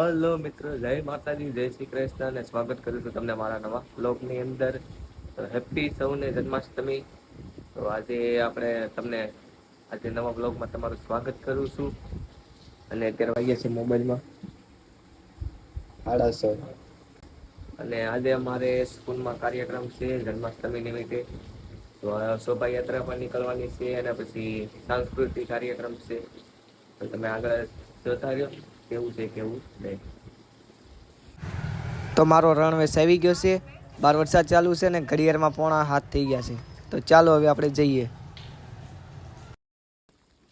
Hello મિત્રો, જય માતાજી, જય શ્રી કૃષ્ણ અને સ્વાગત કરું છું તમને મારા નવા બ્લોગની અંદર. તો હેપી સૌને જન્માષ્ટમી. તો આજે આપણે તમને આજે નવા બ્લોગમાં તમારું સ્વાગત કરું છું. અને અત્યારે વાગ્યા છે મોબાઈલમાં 6:30 અને આજે અમારે સ્કૂલમાં કાર્યક્રમ છે જન્માષ્ટમી નિમિત્તે. તો શોભાયાત્રા પણ નીકળવાની છે અને પછી સાંસ્કૃતિક કાર્યક્રમ છે. તો તમે આગળ જોતા રહ્યો કેવું છે કેવું નહીં. તો મારો રણવેશ આવી ગયો છે. બહાર વરસાદ ચાલુ છે ને ઘડિયાળમાં 6:45 થઈ ગયા છે. તો ચાલો હવે આપણે જઈએ.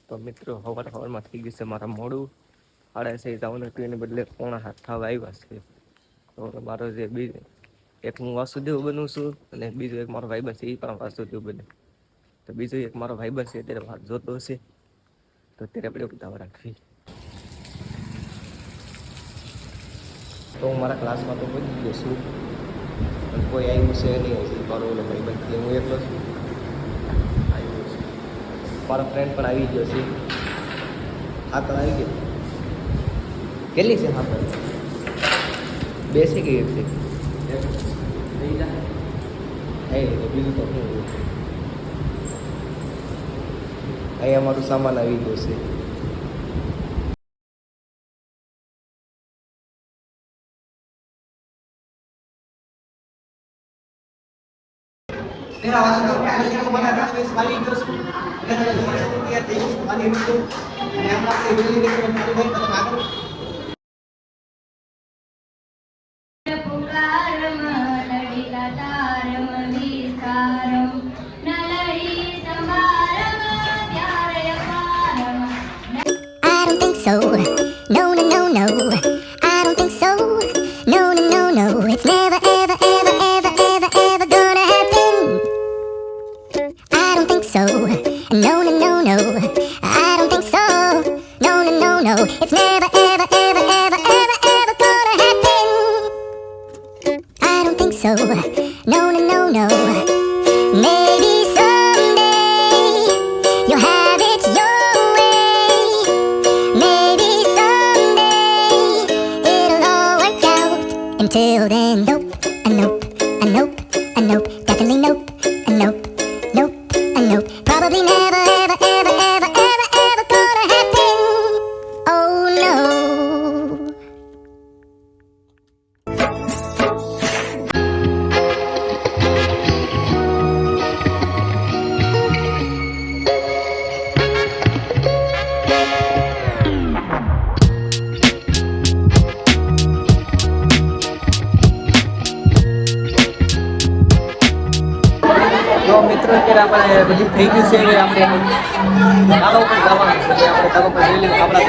તો મિત્રો સવારમાં થઈ ગયું છે મારા મોડું. 6:30 જવાનું હતું એને બદલે 6:45 થવા આવ્યા છે. તો મારો જે એક હું વાસુદેવ બનું છું અને બીજો એક મારો ભાઈબંધ છે એ પણ વાસુદેવ બને. તો બીજો એક મારો ભાઈબંધ છે અત્યારે વાત જોતો હશે. તો અત્યારે આપણે ઉતાવળ રાખવી. તો હું મારા ક્લાસમાં તો પહોંચી ગયો છું, પણ કોઈ આવ્યું છે નહીં હજી. મારો ઓલો ભાઈબંધ છે, હું એકલો છું. આવ્યો છે મારો ફ્રેન્ડ પણ આવી ગયો છે. હાકલ આવી ગયો. કેટલી છે હાકલ? 2 છે કે 1 છે? થઈ જાય. બીજું તો શું? અહીંયા મારું સામાન આવી ગયો છે. मेरा वासुदेव आयोजन को बना था इस वाली जो मैंने तुम्हारे साथ किया था इस वाली को मैं आपसे मिलने के लिए चालू भाई बता दो I don't think so. No, no, no, no. I don't think so. No, no, no, no. It's never, ever, ever, ever, ever, ever gonna happen. I don't think so. No, no, no, no. I don't think so. No, no, no, no. It's never, ever, ever, ever, ever, ever gonna happen. I don't think so. No, no, no, no. Maybe someday you'll have it your way. Maybe someday it'll all work out. Until then, nope, a nope, a nope, a nope, definitely nope, a nope, nope, a nope. Probably never, ever, ever, ever, ever, ever gonna happen. Oh no. તો મિત્રો અત્યારે આપણે બધું થઈ ગયું છે. હવે આપણે ધાબા ઉપર જવાનું છે. આપણે ધાબા પર જઈ લઈએ આપણા